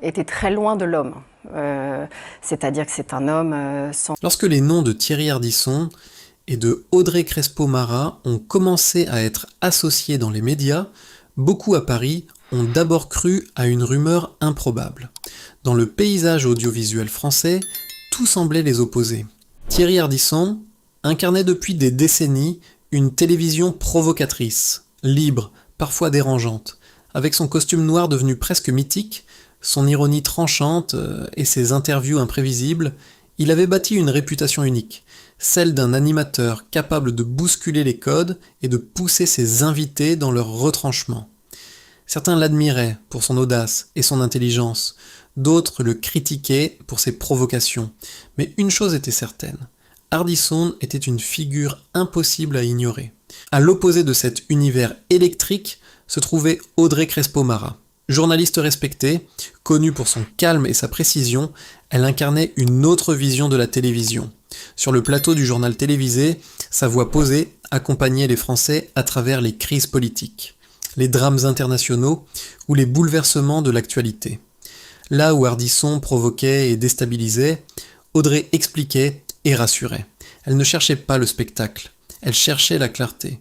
était très loin de l'homme. C'est-à-dire que c'est un homme sans... Lorsque les noms de Thierry Ardisson et de Audrey Crespo-Mara ont commencé à être associés dans les médias, beaucoup à Paris ont d'abord cru à une rumeur improbable. Dans le paysage audiovisuel français, tout semblait les opposer. Thierry Ardisson incarnait depuis des décennies une télévision provocatrice, libre, parfois dérangeante. Avec son costume noir devenu presque mythique, son ironie tranchante et ses interviews imprévisibles, il avait bâti une réputation unique, celle d'un animateur capable de bousculer les codes et de pousser ses invités dans leur retranchement. Certains l'admiraient pour son audace et son intelligence, d'autres le critiquaient pour ses provocations. Mais une chose était certaine, Ardisson était une figure impossible à ignorer. À l'opposé de cet univers électrique se trouvait Audrey Crespo-Mara. Journaliste respectée, connue pour son calme et sa précision, elle incarnait une autre vision de la télévision. Sur le plateau du journal télévisé, sa voix posée accompagnait les Français à travers les crises politiques, les drames internationaux ou les bouleversements de l'actualité. Là où Ardisson provoquait et déstabilisait, Audrey expliquait et rassurait. Elle ne cherchait pas le spectacle, elle cherchait la clarté.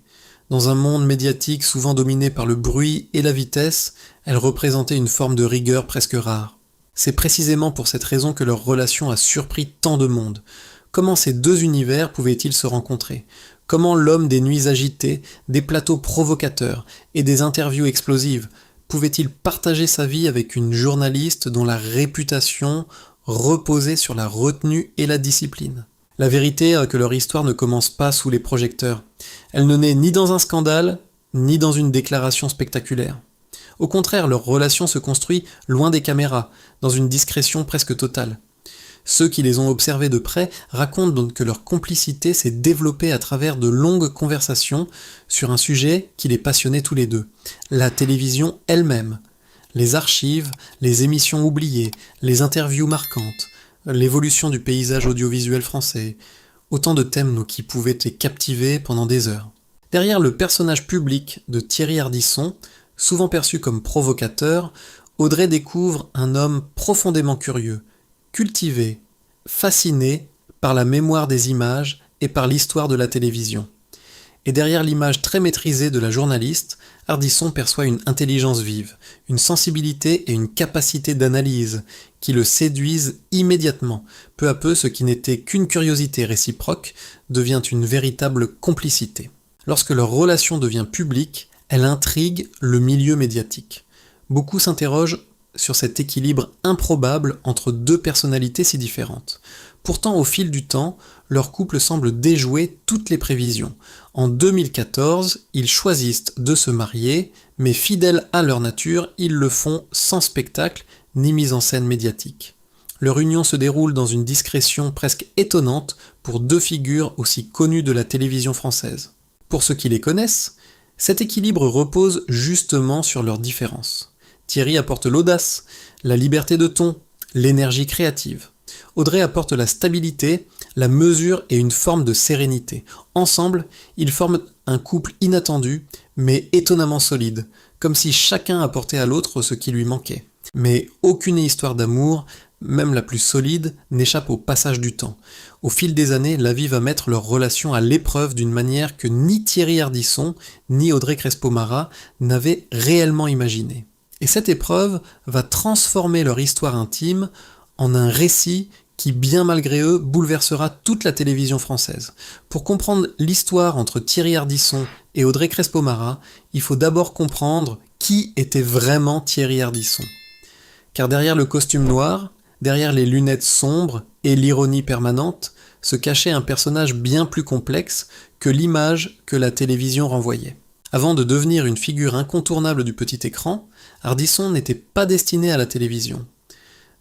Dans un monde médiatique souvent dominé par le bruit et la vitesse, elle représentait une forme de rigueur presque rare. C'est précisément pour cette raison que leur relation a surpris tant de monde. Comment ces deux univers pouvaient-ils se rencontrer ? Comment l'homme des nuits agitées, des plateaux provocateurs et des interviews explosives pouvait-il partager sa vie avec une journaliste dont la réputation reposait sur la retenue et la discipline ? La vérité est que leur histoire ne commence pas sous les projecteurs. Elle ne naît ni dans un scandale, ni dans une déclaration spectaculaire. Au contraire, leur relation se construit loin des caméras, dans une discrétion presque totale. Ceux qui les ont observés de près racontent donc que leur complicité s'est développée à travers de longues conversations sur un sujet qui les passionnait tous les deux, la télévision elle-même. Les archives, les émissions oubliées, les interviews marquantes, l'évolution du paysage audiovisuel français, autant de thèmes qui pouvaient les captiver pendant des heures. Derrière le personnage public de Thierry Ardisson, souvent perçu comme provocateur, Audrey découvre un homme profondément curieux, cultivé, fasciné par la mémoire des images et par l'histoire de la télévision. Et derrière l'image très maîtrisée de la journaliste, Ardisson perçoit une intelligence vive, une sensibilité et une capacité d'analyse qui le séduisent immédiatement. Peu à peu, ce qui n'était qu'une curiosité réciproque devient une véritable complicité. Lorsque leur relation devient publique, elle intrigue le milieu médiatique. Beaucoup s'interrogent sur cet équilibre improbable entre deux personnalités si différentes. Pourtant, au fil du temps, leur couple semble déjouer toutes les prévisions. En 2014, ils choisissent de se marier, mais fidèles à leur nature, ils le font sans spectacle ni mise en scène médiatique. Leur union se déroule dans une discrétion presque étonnante pour deux figures aussi connues de la télévision française. Pour ceux qui les connaissent, cet équilibre repose justement sur leurs différences. Thierry apporte l'audace, la liberté de ton, l'énergie créative. Audrey apporte la stabilité, la mesure et une forme de sérénité. Ensemble, ils forment un couple inattendu, mais étonnamment solide, comme si chacun apportait à l'autre ce qui lui manquait. Mais aucune histoire d'amour, même la plus solide, n'échappe au passage du temps. Au fil des années, la vie va mettre leur relation à l'épreuve d'une manière que ni Thierry Ardisson, ni Audrey Crespo-Mara n'avaient réellement imaginée. Et cette épreuve va transformer leur histoire intime en un récit qui, bien malgré eux, bouleversera toute la télévision française. Pour comprendre l'histoire entre Thierry Ardisson et Audrey Crespo-Mara, il faut d'abord comprendre qui était vraiment Thierry Ardisson. Car derrière le costume noir, derrière les lunettes sombres et l'ironie permanente, se cachait un personnage bien plus complexe que l'image que la télévision renvoyait. Avant de devenir une figure incontournable du petit écran, Ardisson n'était pas destiné à la télévision.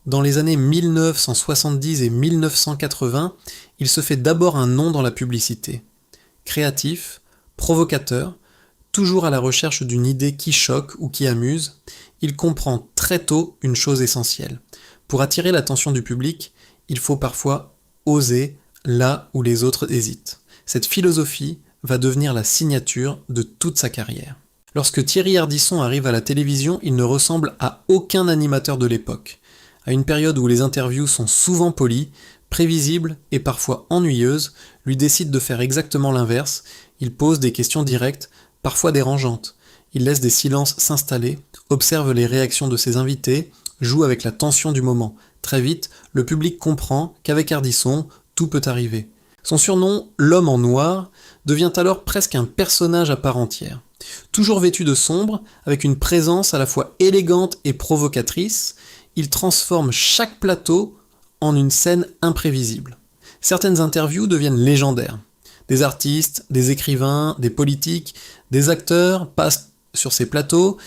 Dans les années 1970 et 1980, il se fait d'abord un nom dans la publicité. Créatif, provocateur, toujours à la recherche d'une idée qui choque ou qui amuse, il comprend très tôt une chose essentielle. Pour attirer l'attention du public, il faut parfois oser là où les autres hésitent. Cette philosophie va devenir la signature de toute sa carrière. Lorsque Thierry Ardisson arrive à la télévision, il ne ressemble à aucun animateur de l'époque. À une période où les interviews sont souvent polies, prévisibles et parfois ennuyeuses, lui décide de faire exactement l'inverse. Il pose des questions directes, parfois dérangeantes. Il laisse des silences s'installer, observe les réactions de ses invités, joue avec la tension du moment. Très vite, le public comprend qu'avec Ardisson, tout peut arriver. Son surnom, l'homme en noir, devient alors presque un personnage à part entière. Toujours vêtu de sombre, avec une présence à la fois élégante et provocatrice, il transforme chaque plateau en une scène imprévisible. Certaines interviews deviennent légendaires. Des artistes, des écrivains, des politiques, des acteurs passent sur ces plateaux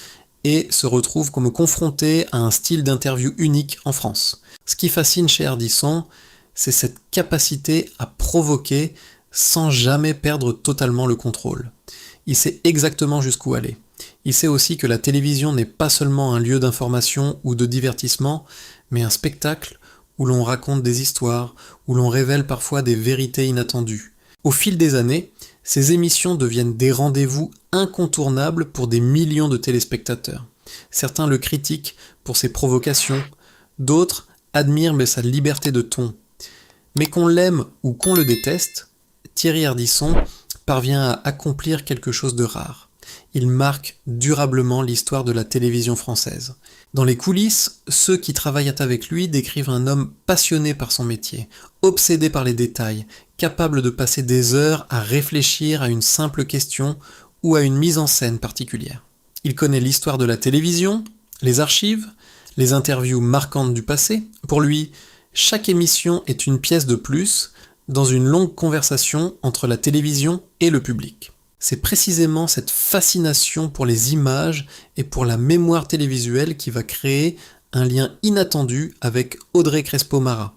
et se retrouvent comme confrontés à un style d'interview unique en France. Ce qui fascine chez Ardisson, c'est cette capacité à provoquer sans jamais perdre totalement le contrôle. Il sait exactement jusqu'où aller. Il sait aussi que la télévision n'est pas seulement un lieu d'information ou de divertissement, mais un spectacle où l'on raconte des histoires, où l'on révèle parfois des vérités inattendues. Au fil des années, ces émissions deviennent des rendez-vous incontournables pour des millions de téléspectateurs. Certains le critiquent pour ses provocations, d'autres admirent sa liberté de ton. Mais qu'on l'aime ou qu'on le déteste, Thierry Ardisson parvient à accomplir quelque chose de rare. Il marque durablement l'histoire de la télévision française. Dans les coulisses, ceux qui travaillent avec lui décrivent un homme passionné par son métier, obsédé par les détails, capable de passer des heures à réfléchir à une simple question ou à une mise en scène particulière. Il connaît l'histoire de la télévision, les archives, les interviews marquantes du passé. Pour lui, chaque émission est une pièce de plus dans une longue conversation entre la télévision et le public. C'est précisément cette fascination pour les images et pour la mémoire télévisuelle qui va créer un lien inattendu avec Audrey Crespo-Mara.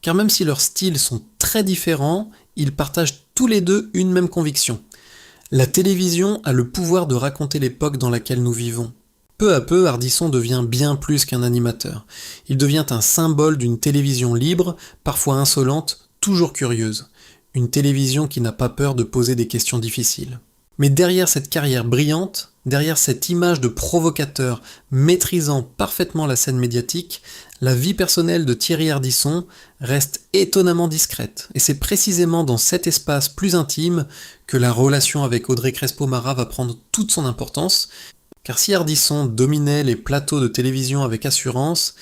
Car même si leurs styles sont très différents, ils partagent tous les deux une même conviction. La télévision a le pouvoir de raconter l'époque dans laquelle nous vivons. Peu à peu, Ardisson devient bien plus qu'un animateur. Il devient un symbole d'une télévision libre, parfois insolente, toujours curieuse. Une télévision qui n'a pas peur de poser des questions difficiles. Mais derrière cette carrière brillante, derrière cette image de provocateur maîtrisant parfaitement la scène médiatique, la vie personnelle de Thierry Ardisson reste étonnamment discrète. Et c'est précisément dans cet espace plus intime que la relation avec Audrey Crespo-Mara va prendre toute son importance. Car si Ardisson dominait les plateaux de télévision avec assurance,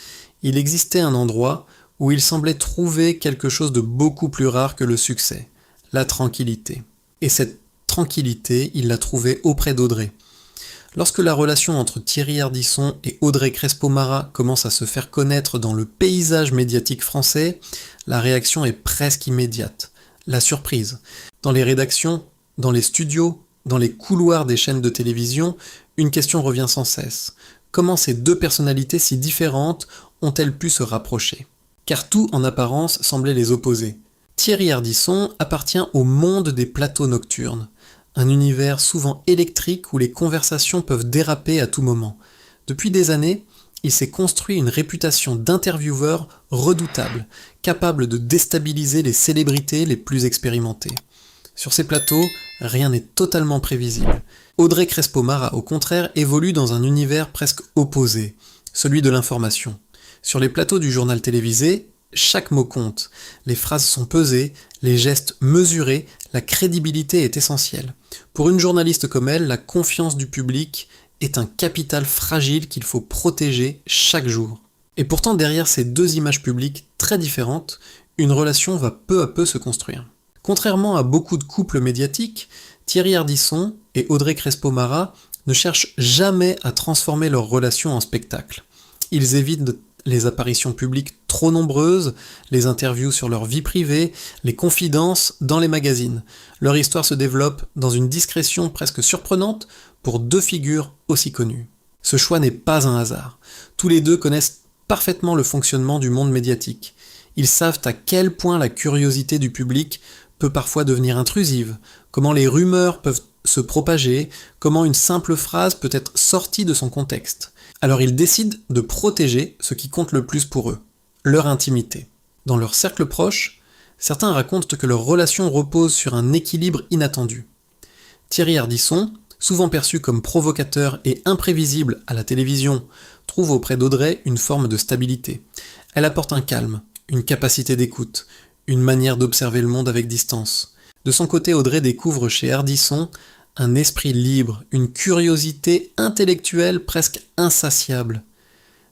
il existait un endroit où il semblait trouver quelque chose de beaucoup plus rare que le succès, la tranquillité. Et cette tranquillité, il l'a trouvée auprès d'Audrey. Lorsque la relation entre Thierry Ardisson et Audrey Crespo-Mara commence à se faire connaître dans le paysage médiatique français, la réaction est presque immédiate. La surprise. Dans les rédactions, dans les studios, dans les couloirs des chaînes de télévision, une question revient sans cesse. Comment ces deux personnalités si différentes ont-elles pu se rapprocher ? Car tout en apparence semblait les opposer. Thierry Ardisson appartient au monde des plateaux nocturnes, un univers souvent électrique où les conversations peuvent déraper à tout moment. Depuis des années, il s'est construit une réputation d'intervieweur redoutable, capable de déstabiliser les célébrités les plus expérimentées. Sur ces plateaux, rien n'est totalement prévisible. Audrey Crespo-Mara, au contraire, évolue dans un univers presque opposé, celui de l'information. Sur les plateaux du journal télévisé, chaque mot compte. Les phrases sont pesées, les gestes mesurés, la crédibilité est essentielle. Pour une journaliste comme elle, la confiance du public est un capital fragile qu'il faut protéger chaque jour. Et pourtant, derrière ces deux images publiques très différentes, une relation va peu à peu se construire. Contrairement à beaucoup de couples médiatiques, Thierry Ardisson et Audrey Crespo-Mara ne cherchent jamais à transformer leur relation en spectacle. Ils évitent les apparitions publiques trop nombreuses, les interviews sur leur vie privée, les confidences dans les magazines. Leur histoire se développe dans une discrétion presque surprenante pour deux figures aussi connues. Ce choix n'est pas un hasard. Tous les deux connaissent parfaitement le fonctionnement du monde médiatique. Ils savent à quel point la curiosité du public peut parfois devenir intrusive, comment les rumeurs peuvent se propager, comment une simple phrase peut être sortie de son contexte. Alors ils décident de protéger ce qui compte le plus pour eux, leur intimité. Dans leur cercle proche, certains racontent que leur relation repose sur un équilibre inattendu. Thierry Ardisson Souvent perçu comme provocateur et imprévisible à la télévision, trouve auprès d'Audrey une forme de stabilité. Elle apporte un calme, une capacité d'écoute, une manière d'observer le monde avec distance. De son côté, Audrey découvre chez Ardisson un esprit libre, une curiosité intellectuelle presque insatiable.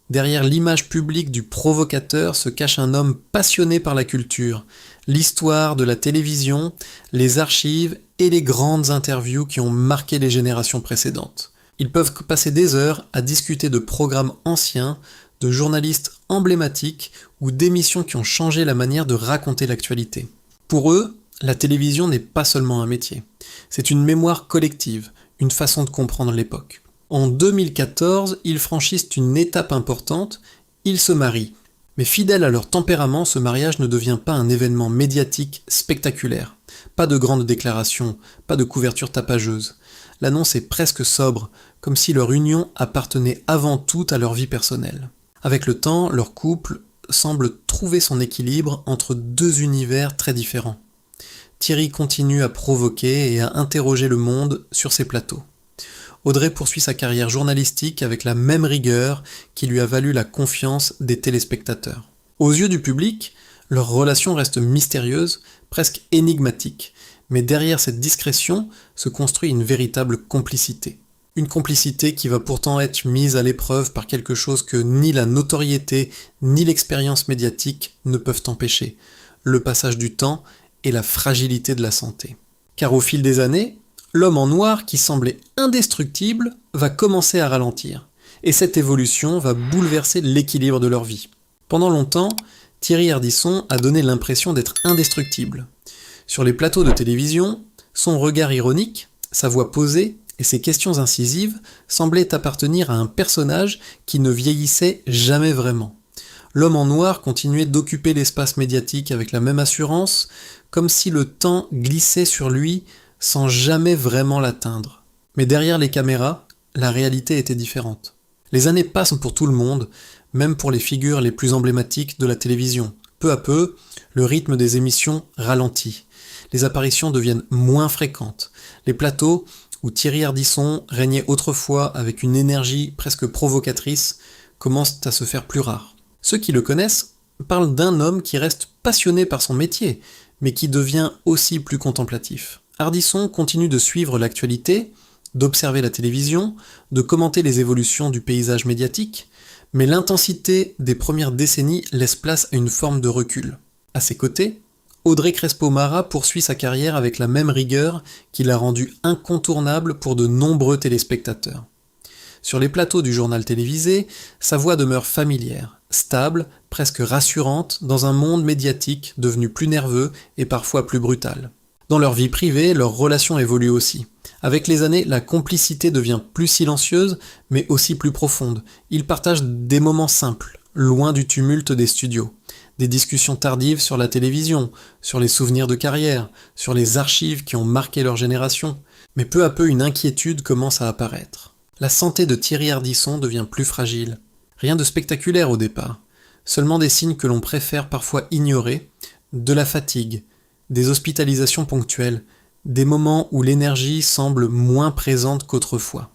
Derrière l'image publique du provocateur se cache un homme passionné par la culture, l'histoire de la télévision, les archives et les grandes interviews qui ont marqué les générations précédentes. Ils peuvent passer des heures à discuter de programmes anciens, de journalistes emblématiques ou d'émissions qui ont changé la manière de raconter l'actualité. Pour eux, la télévision n'est pas seulement un métier, c'est une mémoire collective, une façon de comprendre l'époque. En 2014, ils franchissent une étape importante, ils se marient. Mais fidèles à leur tempérament, ce mariage ne devient pas un événement médiatique spectaculaire. Pas de grandes déclarations, pas de couverture tapageuse. L'annonce est presque sobre, comme si leur union appartenait avant tout à leur vie personnelle. Avec le temps, leur couple semble trouver son équilibre entre deux univers très différents. Thierry continue à provoquer et à interroger le monde sur ses plateaux. Audrey poursuit sa carrière journalistique avec la même rigueur qui lui a valu la confiance des téléspectateurs. Aux yeux du public, leur relation reste mystérieuse, presque énigmatique, mais derrière cette discrétion se construit une véritable complicité. Une complicité qui va pourtant être mise à l'épreuve par quelque chose que ni la notoriété ni l'expérience médiatique ne peuvent empêcher, le passage du temps et la fragilité de la santé. Car au fil des années, l'homme en noir qui semblait indestructible va commencer à ralentir, et cette évolution va bouleverser l'équilibre de leur vie. Pendant longtemps, Thierry Ardisson a donné l'impression d'être indestructible. Sur les plateaux de télévision, son regard ironique, sa voix posée et ses questions incisives semblaient appartenir à un personnage qui ne vieillissait jamais vraiment. L'homme en noir continuait d'occuper l'espace médiatique avec la même assurance, comme si le temps glissait sur lui sans jamais vraiment l'atteindre. Mais derrière les caméras, la réalité était différente. Les années passent pour tout le monde, même pour les figures les plus emblématiques de la télévision. Peu à peu, le rythme des émissions ralentit. Les apparitions deviennent moins fréquentes. Les plateaux, où Thierry Ardisson régnait autrefois avec une énergie presque provocatrice, commencent à se faire plus rares. Ceux qui le connaissent parlent d'un homme qui reste passionné par son métier, mais qui devient aussi plus contemplatif. Ardisson continue de suivre l'actualité, d'observer la télévision, de commenter les évolutions du paysage médiatique, mais l'intensité des premières décennies laisse place à une forme de recul. À ses côtés, Audrey Crespo-Mara poursuit sa carrière avec la même rigueur qui l'a rendue incontournable pour de nombreux téléspectateurs. Sur les plateaux du journal télévisé, sa voix demeure familière, stable, presque rassurante dans un monde médiatique devenu plus nerveux et parfois plus brutal. Dans leur vie privée, leur relation évolue aussi. Avec les années, la complicité devient plus silencieuse, mais aussi plus profonde. Ils partagent des moments simples, loin du tumulte des studios. Des discussions tardives sur la télévision, sur les souvenirs de carrière, sur les archives qui ont marqué leur génération. Mais peu à peu, une inquiétude commence à apparaître. La santé de Thierry Ardisson devient plus fragile. Rien de spectaculaire au départ. Seulement des signes que l'on préfère parfois ignorer, de la fatigue, des hospitalisations ponctuelles, des moments où l'énergie semble moins présente qu'autrefois.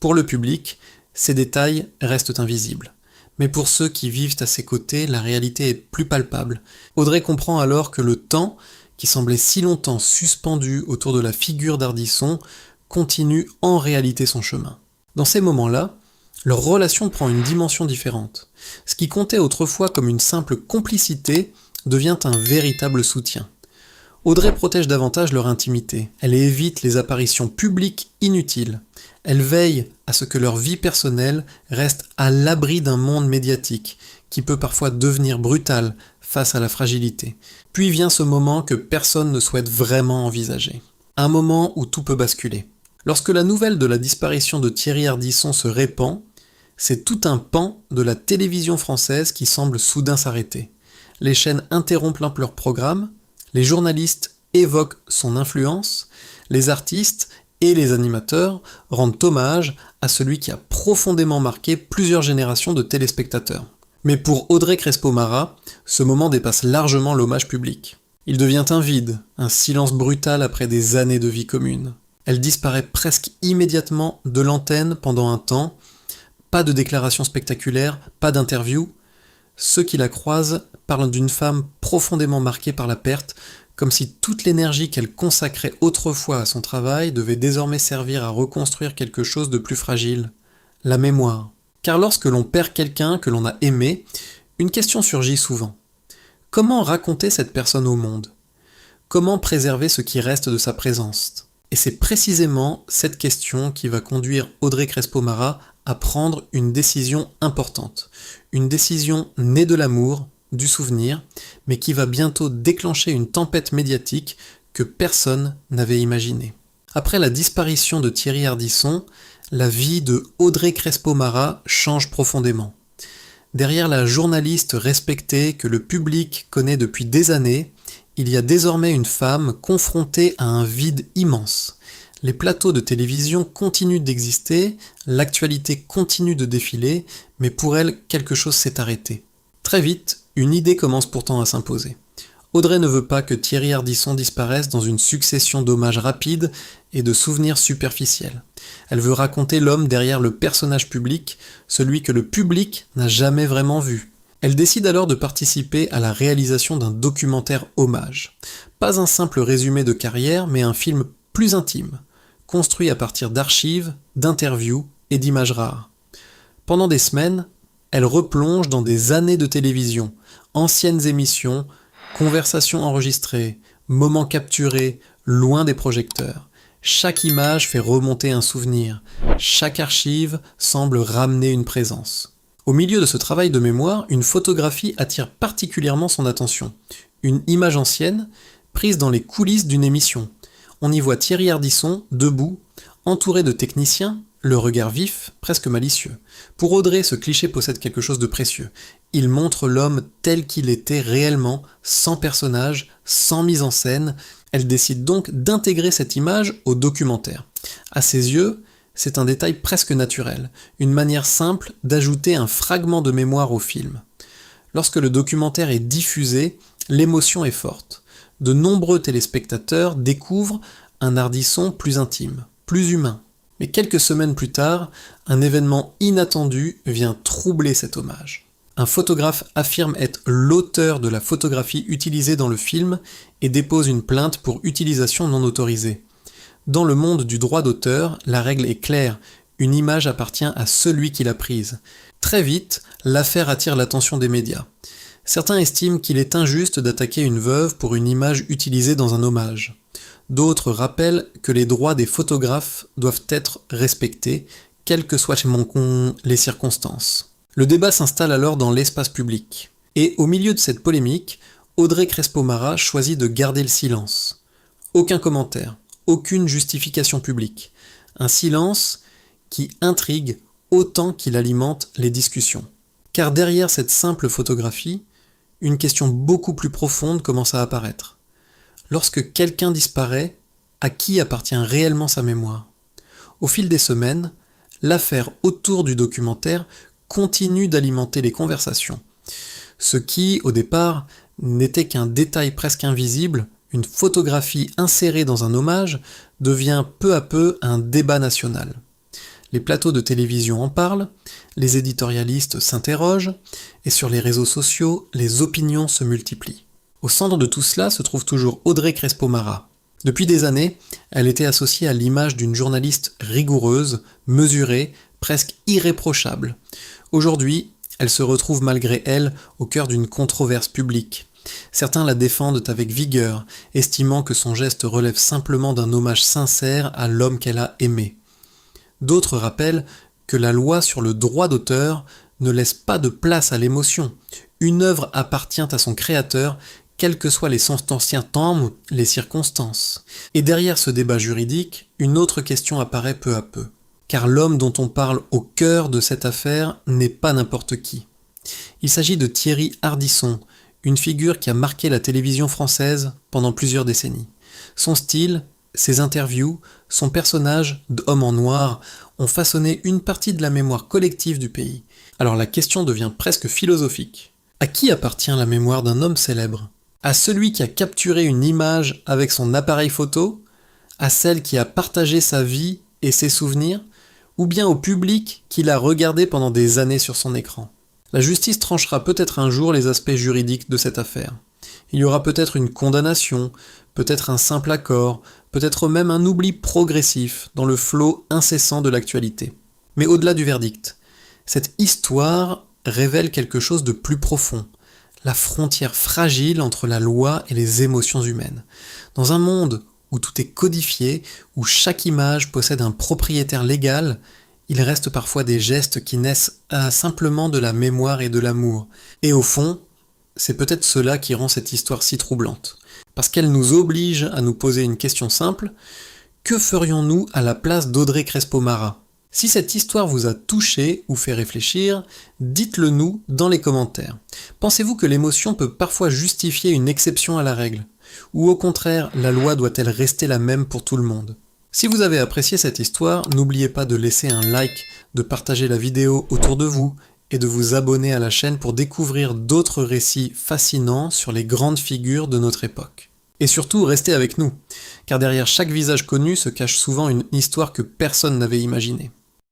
Pour le public, ces détails restent invisibles. Mais pour ceux qui vivent à ses côtés, la réalité est plus palpable. Audrey comprend alors que le temps, qui semblait si longtemps suspendu autour de la figure d'Ardisson, continue en réalité son chemin. Dans ces moments-là, leur relation prend une dimension différente. Ce qui comptait autrefois comme une simple complicité devient un véritable soutien. Audrey protège davantage leur intimité. Elle évite les apparitions publiques inutiles. Elle veille à ce que leur vie personnelle reste à l'abri d'un monde médiatique, qui peut parfois devenir brutal face à la fragilité. Puis vient ce moment que personne ne souhaite vraiment envisager. Un moment où tout peut basculer. Lorsque la nouvelle de la disparition de Thierry Ardisson se répand, c'est tout un pan de la télévision française qui semble soudain s'arrêter. Les chaînes interrompent leurs programmes, les journalistes évoquent son influence, les artistes et les animateurs rendent hommage à celui qui a profondément marqué plusieurs générations de téléspectateurs. Mais pour Audrey Crespo-Mara, ce moment dépasse largement l'hommage public. Il devient un vide, un silence brutal après des années de vie commune. Elle disparaît presque immédiatement de l'antenne pendant un temps. Pas de déclaration spectaculaire, pas d'interview. Ceux qui la croisent parlent d'une femme profondément marquée par la perte, comme si toute l'énergie qu'elle consacrait autrefois à son travail devait désormais servir à reconstruire quelque chose de plus fragile, la mémoire. Car lorsque l'on perd quelqu'un que l'on a aimé, une question surgit souvent. Comment raconter cette personne au monde ? Comment préserver ce qui reste de sa présence ? Et c'est précisément cette question qui va conduire Audrey Crespo-Mara à prendre une décision importante. Une décision née de l'amour, du souvenir, mais qui va bientôt déclencher une tempête médiatique que personne n'avait imaginée. Après la disparition de Thierry Ardisson, la vie de Audrey Crespo-Mara change profondément. Derrière la journaliste respectée que le public connaît depuis des années, il y a désormais une femme confrontée à un vide immense. Les plateaux de télévision continuent d'exister, l'actualité continue de défiler, mais pour elle, quelque chose s'est arrêté. Très vite, une idée commence pourtant à s'imposer. Audrey ne veut pas que Thierry Ardisson disparaisse dans une succession d'hommages rapides et de souvenirs superficiels. Elle veut raconter l'homme derrière le personnage public, celui que le public n'a jamais vraiment vu. Elle décide alors de participer à la réalisation d'un documentaire hommage. Pas un simple résumé de carrière, mais un film plus intime, construit à partir d'archives, d'interviews et d'images rares. Pendant des semaines, elle replonge dans des années de télévision, anciennes émissions, conversations enregistrées, moments capturés, loin des projecteurs. Chaque image fait remonter un souvenir, chaque archive semble ramener une présence. Au milieu de ce travail de mémoire, une photographie attire particulièrement son attention. Une image ancienne, prise dans les coulisses d'une émission. On y voit Thierry Ardisson, debout, entouré de techniciens, le regard vif, presque malicieux. Pour Audrey, ce cliché possède quelque chose de précieux. Il montre l'homme tel qu'il était réellement, sans personnage, sans mise en scène. Elle décide donc d'intégrer cette image au documentaire. À ses yeux, c'est un détail presque naturel, une manière simple d'ajouter un fragment de mémoire au film. Lorsque le documentaire est diffusé, l'émotion est forte. De nombreux téléspectateurs découvrent un Ardisson plus intime, plus humain. Mais quelques semaines plus tard, un événement inattendu vient troubler cet hommage. Un photographe affirme être l'auteur de la photographie utilisée dans le film et dépose une plainte pour utilisation non autorisée. Dans le monde du droit d'auteur, la règle est claire, une image appartient à celui qui l'a prise. Très vite, l'affaire attire l'attention des médias. Certains estiment qu'il est injuste d'attaquer une veuve pour une image utilisée dans un hommage. D'autres rappellent que les droits des photographes doivent être respectés, quelles que soient les circonstances. Le débat s'installe alors dans l'espace public. Et au milieu de cette polémique, Audrey Crespo-Mara choisit de garder le silence. Aucun commentaire, aucune justification publique. Un silence qui intrigue autant qu'il alimente les discussions. Car derrière cette simple photographie, une question beaucoup plus profonde commence à apparaître. Lorsque quelqu'un disparaît, à qui appartient réellement sa mémoire ? Au fil des semaines, l'affaire autour du documentaire continue d'alimenter les conversations. Ce qui, au départ, n'était qu'un détail presque invisible, une photographie insérée dans un hommage, devient peu à peu un débat national. Les plateaux de télévision en parlent, les éditorialistes s'interrogent, et sur les réseaux sociaux, les opinions se multiplient. Au centre de tout cela se trouve toujours Audrey Crespo-Mara. Depuis des années, elle était associée à l'image d'une journaliste rigoureuse, mesurée, presque irréprochable. Aujourd'hui, elle se retrouve malgré elle au cœur d'une controverse publique. Certains la défendent avec vigueur, estimant que son geste relève simplement d'un hommage sincère à l'homme qu'elle a aimé. D'autres rappellent que la loi sur le droit d'auteur ne laisse pas de place à l'émotion. Une œuvre appartient à son créateur, quels que soient les sentenciens temps, les circonstances. Et derrière ce débat juridique, une autre question apparaît peu à peu. Car l'homme dont on parle au cœur de cette affaire n'est pas n'importe qui. Il s'agit de Thierry Ardisson, une figure qui a marqué la télévision française pendant plusieurs décennies. Son style, ses interviews, son personnage d'homme en noir ont façonné une partie de la mémoire collective du pays. Alors la question devient presque philosophique. À qui appartient la mémoire d'un homme célèbre ? À celui qui a capturé une image avec son appareil photo ? à celle qui a partagé sa vie et ses souvenirs, ou bien au public qui l'a regardé pendant des années sur son écran? La justice tranchera peut-être un jour les aspects juridiques de cette affaire. Il y aura peut-être une condamnation, peut-être un simple accord, peut-être même un oubli progressif dans le flot incessant de l'actualité. Mais au-delà du verdict, cette histoire révèle quelque chose de plus profond, la frontière fragile entre la loi et les émotions humaines. Dans un monde où tout est codifié, où chaque image possède un propriétaire légal, il reste parfois des gestes qui naissent simplement de la mémoire et de l'amour. Et au fond, c'est peut-être cela qui rend cette histoire si troublante. Parce qu'elle nous oblige à nous poser une question simple: que ferions-nous à la place d'Audrey Crespo-Mara? Si cette histoire vous a touché ou fait réfléchir, dites-le nous dans les commentaires. Pensez-vous que l'émotion peut parfois justifier une exception à la règle? Ou au contraire, la loi doit-elle rester la même pour tout le monde? Si vous avez apprécié cette histoire, n'oubliez pas de laisser un like, de partager la vidéo autour de vous et de vous abonner à la chaîne pour découvrir d'autres récits fascinants sur les grandes figures de notre époque. Et surtout, restez avec nous, car derrière chaque visage connu se cache souvent une histoire que personne n'avait imaginée.